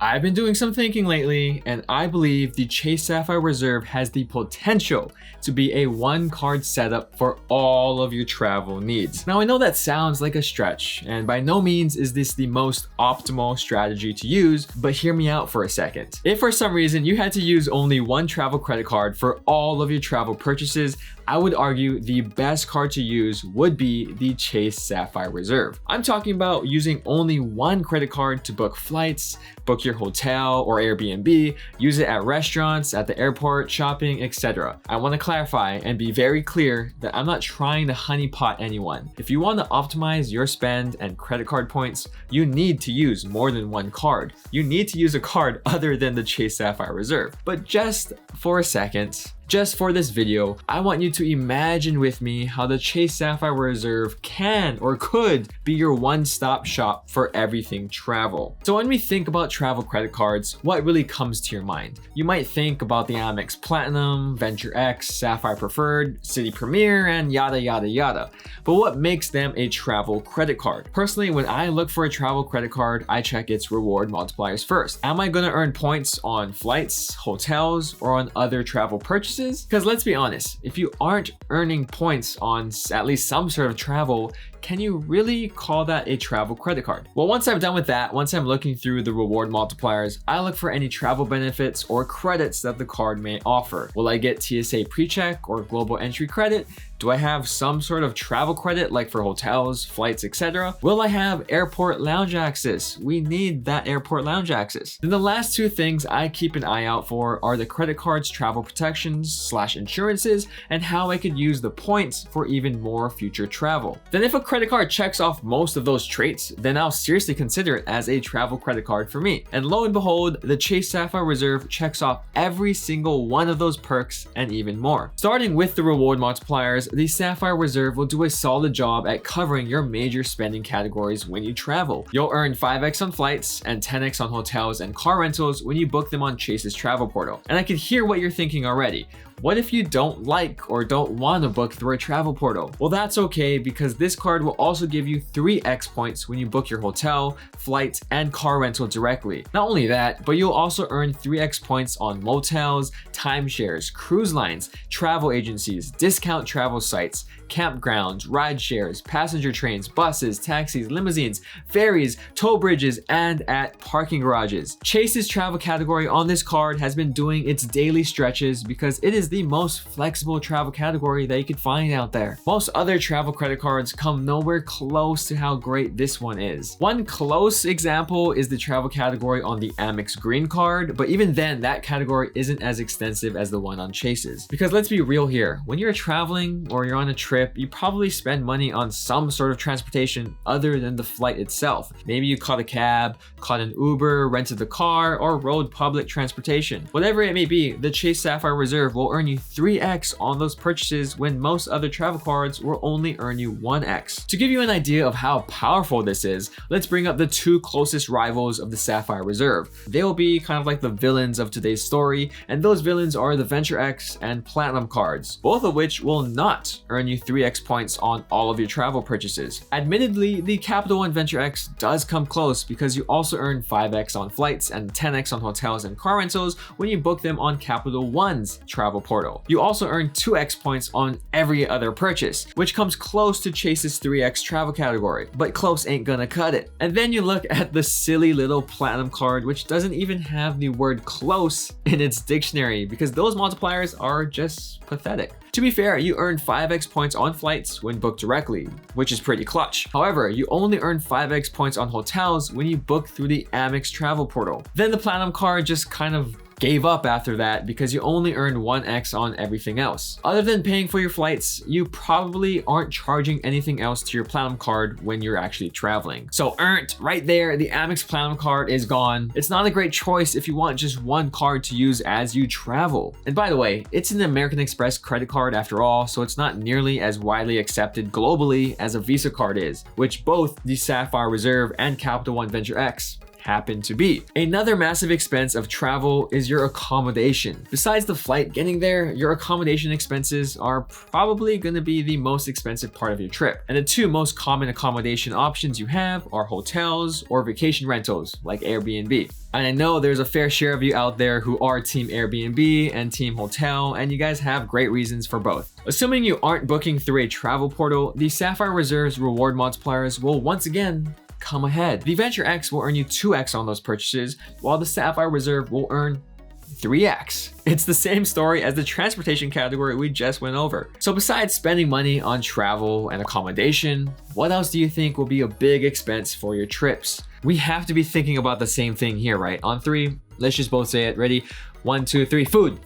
I've been doing some thinking lately, and I believe the Chase Sapphire Reserve has the potential to be a one-card setup for all of your travel needs. Now, I know that sounds like a stretch, and by no means is this the most optimal strategy to use, but hear me out for a second. If for some reason you had to use only one travel credit card for all of your travel purchases, I would argue the best card to use would be the Chase Sapphire Reserve. I'm talking about using only one credit card to book flights, book your hotel or Airbnb, use it at restaurants, at the airport, shopping, etc. I want to clarify and be very clear that I'm not trying to honeypot anyone. If you want to optimize your spend and credit card points, you need to use more than one card. You need to use a card other than the Chase Sapphire Reserve. But just for a second, just for this video, I want you to imagine with me how the Chase Sapphire Reserve can or could be your one-stop shop for everything travel. So when we think about travel credit cards, what really comes to your mind? You might think about the Amex Platinum, Venture X, Sapphire Preferred, City Premier, and yada yada yada. But what makes them a travel credit card? Personally, when I look for a travel credit card, I check its reward multipliers first. Am I gonna earn points on flights, hotels, or on other travel purchases? Because let's be honest, if you aren't earning points on at least some sort of travel, can you really call that a travel credit card? Well, once I'm done with that, once I'm looking through the reward multipliers, I look for any travel benefits or credits that the card may offer. Will I get TSA PreCheck or global entry credit? Do I have some sort of travel credit like for hotels, flights, etc.? Will I have airport lounge access? We need that airport lounge access. Then the last two things I keep an eye out for are the credit card's travel protections / insurances and how I could use the points for even more future travel. Then if a credit card checks off most of those traits, then I'll seriously consider it as a travel credit card for me. And lo and behold, the Chase Sapphire Reserve checks off every single one of those perks and even more. Starting with the reward multipliers, the Sapphire Reserve will do a solid job at covering your major spending categories when you travel. You'll earn 5x on flights and 10x on hotels and car rentals when you book them on Chase's travel portal. And I can hear what you're thinking already. What if you don't like or don't want to book through a travel portal? Well, that's okay because this card will also give you 3x points when you book your hotel, flights, and car rental directly. Not only that, but you'll also earn 3x points on motels, timeshares, cruise lines, travel agencies, discount travel sites, campgrounds, ride shares, passenger trains, buses, taxis, limousines, ferries, toll bridges, and at parking garages. Chase's travel category on this card has been doing its daily stretches because it is the most flexible travel category that you could find out there. Most other travel credit cards come nowhere close to how great this one is. One close example is the travel category on the Amex Green card, but even then that category isn't as extensive as the one on Chase's. Because let's be real here, when you're traveling or you're on a trip, you probably spend money on some sort of transportation other than the flight itself. Maybe you caught a cab, caught an Uber, rented the car, or rode public transportation. Whatever it may be, the Chase Sapphire Reserve will earn you 3x on those purchases when most other travel cards will only earn you 1x. To give you an idea of how powerful this is, let's bring up the two closest rivals of the Sapphire Reserve. They'll be kind of like the villains of today's story, and those villains are the Venture X and Platinum cards, both of which will not earn you 3x points on all of your travel purchases. Admittedly, the Capital One Venture X does come close because you also earn 5x on flights and 10x on hotels and car rentals when you book them on Capital One's travel portal. You also earn 2x points on every other purchase, which comes close to Chase's 3x travel category, but close ain't gonna cut it. And then you look at the silly little Platinum card, which doesn't even have the word close in its dictionary because those multipliers are just pathetic. To be fair, you earn 5x points on flights when booked directly, which is pretty clutch. However, you only earn 5x points on hotels when you book through the Amex travel portal. Then the Platinum card just kind of gave up after that because you only earned 1x on everything else. Other than paying for your flights, you probably aren't charging anything else to your Platinum card when you're actually traveling. So right there, the Amex Platinum card is gone. It's not a great choice if you want just one card to use as you travel. And by the way, it's an American Express credit card after all, so it's not nearly as widely accepted globally as a Visa card is, which both the Sapphire Reserve and Capital One Venture X happen to be. Another massive expense of travel is your accommodation. Besides the flight getting there, your accommodation expenses are probably going to be the most expensive part of your trip. And the two most common accommodation options you have are hotels or vacation rentals like Airbnb. And I know there's a fair share of you out there who are team Airbnb and team hotel, and you guys have great reasons for both. Assuming you aren't booking through a travel portal, the Sapphire Reserve's reward multipliers will once again come ahead. The Venture X will earn you 2x on those purchases, while the Sapphire Reserve will earn 3x. It's the same story as the transportation category we just went over. So besides spending money on travel and accommodation, what else do you think will be a big expense for your trips? We have to be thinking about the same thing here, right? On three, let's just both say it. Ready? 1, 2, 3, food.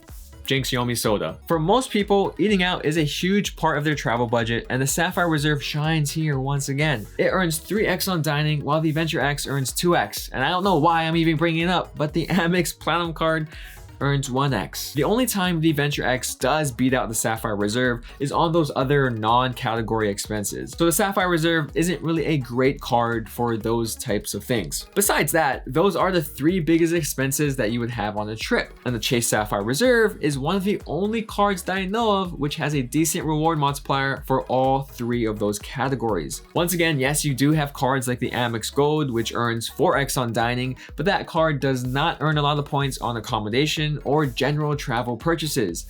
Jinx Yomi soda. For most people, eating out is a huge part of their travel budget, and the Sapphire Reserve shines here once again. It earns 3x on dining, while the Venture X earns 2x. And I don't know why I'm even bringing it up, but the Amex Platinum card earns 1x. The only time the Venture X does beat out the Sapphire Reserve is on those other non-category expenses. So the Sapphire Reserve isn't really a great card for those types of things. Besides that, those are the 3 biggest expenses that you would have on a trip. And the Chase Sapphire Reserve is one of the only cards that I know of which has a decent reward multiplier for all 3 of those categories. Once again, yes, you do have cards like the Amex Gold, which earns 4x on dining, but that card does not earn a lot of points on accommodation or general travel purchases.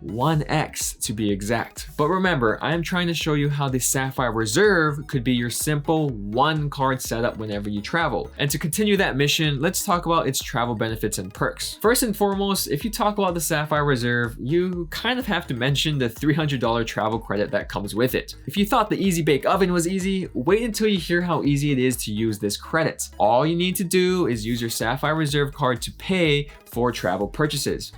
1x to be exact. But remember, I am trying to show you how the Sapphire Reserve could be your simple 1 card setup whenever you travel. And to continue that mission, let's talk about its travel benefits and perks. First and foremost, if you talk about the Sapphire Reserve, you kind of have to mention the $300 travel credit that comes with it. If you thought the Easy Bake Oven was easy, wait until you hear how easy it is to use this credit. All you need to do is use your Sapphire Reserve card to pay for travel purchases.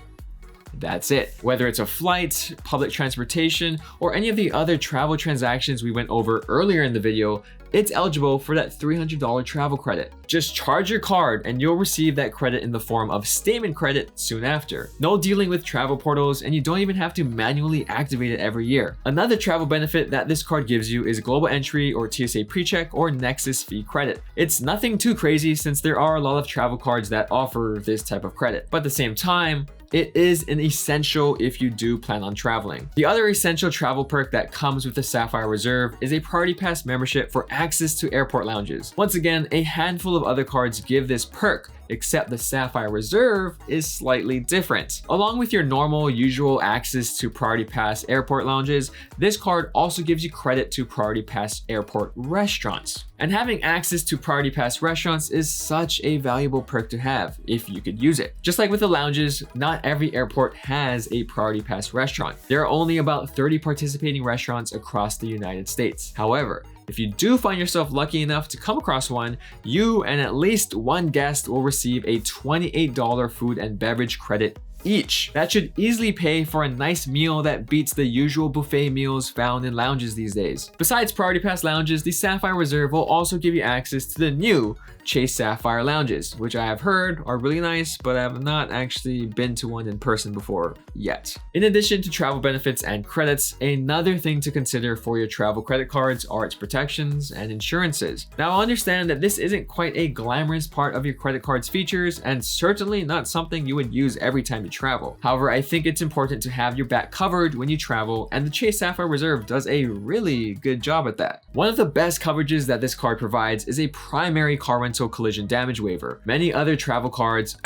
That's it. Whether it's a flight, public transportation, or any of the other travel transactions we went over earlier in the video, it's eligible for that $300 travel credit. Just charge your card and you'll receive that credit in the form of statement credit soon after. No dealing with travel portals, and you don't even have to manually activate it every year. Another travel benefit that this card gives you is global entry or TSA PreCheck or Nexus fee credit. It's nothing too crazy since there are a lot of travel cards that offer this type of credit, but at the same time, it is an essential if you do plan on traveling. The other essential travel perk that comes with the Sapphire Reserve is a Priority Pass membership for access to airport lounges. Once again, a handful of other cards give this perk, except the Sapphire Reserve is slightly different. Along with your normal, usual access to Priority Pass airport lounges, this card also gives you credit to Priority Pass airport restaurants. And having access to Priority Pass restaurants is such a valuable perk to have if you could use it. Just like with the lounges, not every airport has a Priority Pass restaurant. There are only about 30 participating restaurants across the United States. However, if you do find yourself lucky enough to come across one, you and at least one guest will receive a $28 food and beverage credit each. That should easily pay for a nice meal that beats the usual buffet meals found in lounges these days. Besides Priority Pass lounges, the Sapphire Reserve will also give you access to the new Chase Sapphire lounges, which I have heard are really nice, but I have not actually been to one in person before yet. In addition to travel benefits and credits, another thing to consider for your travel credit cards are its protections and insurances. Now, I understand that this isn't quite a glamorous part of your credit card's features, and certainly not something you would use every time you travel. However, I think it's important to have your back covered when you travel, and the Chase Sapphire Reserve does a really good job at that. One of the best coverages that this card provides is a primary car rental collision damage waiver. Many other travel cards,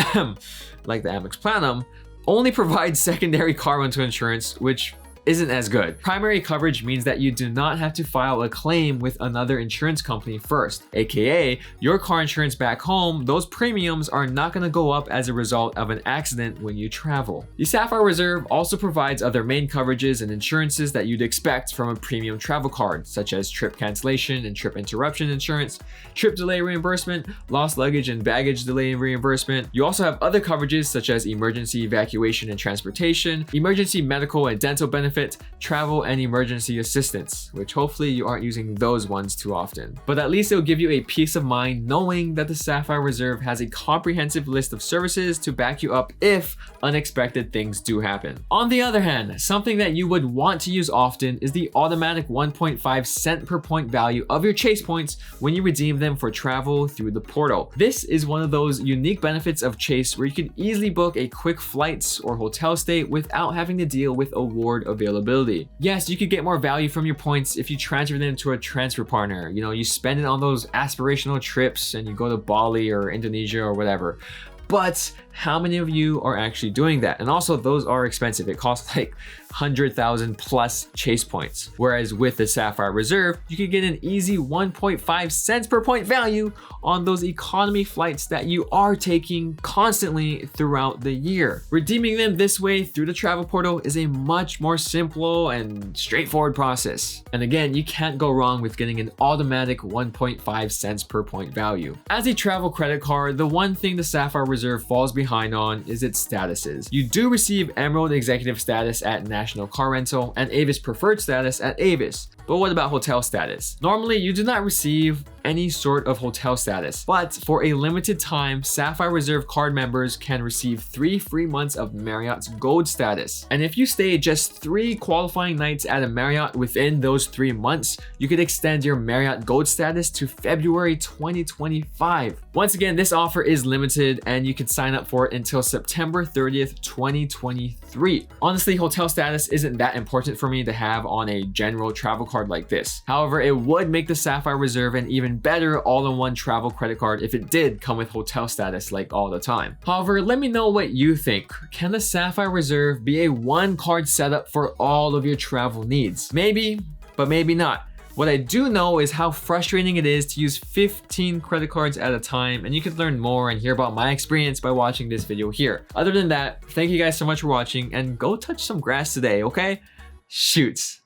like the Amex Platinum, only provide secondary car rental insurance, which isn't as good. Primary coverage means that you do not have to file a claim with another insurance company first, aka your car insurance back home, those premiums are not going to go up as a result of an accident when you travel. The Sapphire Reserve also provides other main coverages and insurances that you'd expect from a premium travel card, such as trip cancellation and trip interruption insurance, trip delay reimbursement, lost luggage and baggage delay reimbursement. You also have other coverages such as emergency evacuation and transportation, emergency medical and dental benefits, benefit, travel and emergency assistance, which hopefully you aren't using those ones too often. But at least it'll give you a peace of mind knowing that the Sapphire Reserve has a comprehensive list of services to back you up if unexpected things do happen. On the other hand, something that you would want to use often is the automatic 1.5 cent per point value of your Chase points when you redeem them for travel through the portal. This is one of those unique benefits of Chase where you can easily book a quick flights or hotel stay without having to deal with award availability. Yes, you could get more value from your points if you transfer them to a transfer partner. You know, you spend it on those aspirational trips and you go to Bali or Indonesia or whatever. But how many of you are actually doing that? And also those are expensive. It costs like 100,000 plus Chase points. Whereas with the Sapphire Reserve, you could get an easy 1.5 cents per point value on those economy flights that you are taking constantly throughout the year. Redeeming them this way through the travel portal is a much more simple and straightforward process. And again, you can't go wrong with getting an automatic 1.5 cents per point value. As a travel credit card, the one thing the Sapphire Reserve falls behind on is its statuses. You do receive Emerald Executive status at National Car Rental and Avis Preferred status at Avis. But what about hotel status? Normally, you do not receive any sort of hotel status, but for a limited time, Sapphire Reserve card members can receive 3 free months of Marriott's Gold status. And if you stay just 3 qualifying nights at a Marriott within those 3 months, you could extend your Marriott Gold status to February 2025. Once again, this offer is limited and you can sign up for it until September 30th, 2023. Honestly, hotel status isn't that important for me to have on a general travel card like this. However, it would make the Sapphire Reserve an even better all-in-one travel credit card if it did come with hotel status like all the time. However, let me know what you think. Can the Sapphire Reserve be a one-card setup for all of your travel needs? Maybe, but maybe not. What I do know is how frustrating it is to use 15 credit cards at a time, and you can learn more and hear about my experience by watching this video here. Other than that, thank you guys so much for watching, and go touch some grass today, okay? Shoots.